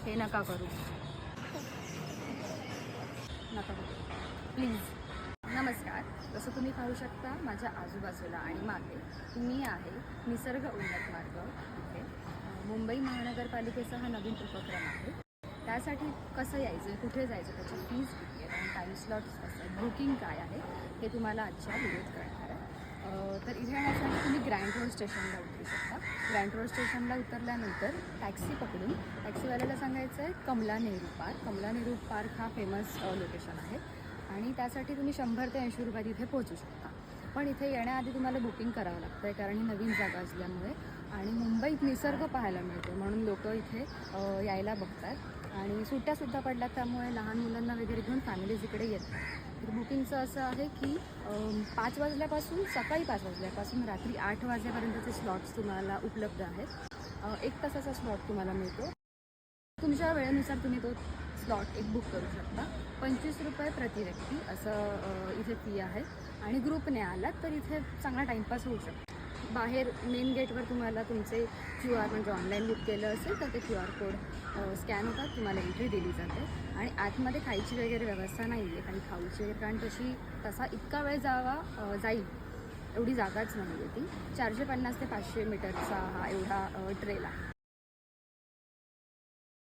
हे नका करू, नका करू प्लीज. नमस्कार. जसं तुम्ही पाहू शकता माझ्या आजूबाजूला आणि मागे मी आहे निसर्ग उन्नत मार्ग इथे. मुंबई महानगरपालिकेचा हा नवीन उपक्रम आहे. त्यासाठी कसं यायचं, कुठे जायचं, त्याची फीज किती आहे आणि टाईम स्लॉट्स कसं आहे, बुकिंग काय आहे, हे तुम्हाला आजच्या व्हिडिओत कळणार आहे. तर इथे येण्यासाठी तुम्ही ग्रँड रोड स्टेशनला उतरू शकता. ग्रँड रोड स्टेशनला उतरल्यानंतर टॅक्सी पकडून टॅक्सीवाल्याला सांगायचं आहे कमला नेहरू पार्क. कमला नेहरू पार्क हा फेमस लोकेशन आहे आणि त्यासाठी तुम्ही 100 ते 80 रुपयात इथे पोहोचू शकता. पण इथे येण्याआधी तुम्हाला बुकिंग करावं लागतं आहे, कारण ही नवीन जागा असल्यामुळे आणि मुंबईत निसर्ग पाहायला मिळतो म्हणून लोक इथे यायला बघतात आणि सुट्ट्यासुद्धा पडल्यात, त्यामुळे लहान मुलांना वगैरे घेऊन फॅमिलीज इकडे येतात. तर बुकिंगचं असं आहे की 5 वाजल्यापासून सकाळी 5 वाजल्यापासून रात्री 8 वाजेपर्यंतचे स्लॉट्स तुम्हाला उपलब्ध आहेत. 1 तासाचा स्लॉट तुम्हाला मिळतो. तुमच्या वेळेनुसार तुम्ही तो स्लॉट एक बुक करू शकता. 25 रुपये प्रति व्यक्ती असं इथे फी आहे आणि ग्रुपने आलात तर इथे चांगला टाईमपास होऊ शकतो. बाहेर मेन गेटवर तुम्हाला तुमचे QR म्हणजे ऑनलाईन बुक केलं असेल तर ते QR कोड स्कॅन होतात, तुम्हाला एंट्री दिली जाते आणि आतमध्ये खायची वगैरे व्यवस्था नाही आहे काही खाऊची वगैरे, कारण तसा इतका वेळ जाईल एवढी जागाच नाही आहे ती. 450 ते 500 मीटरचा हा एवढा ट्रेल आहे.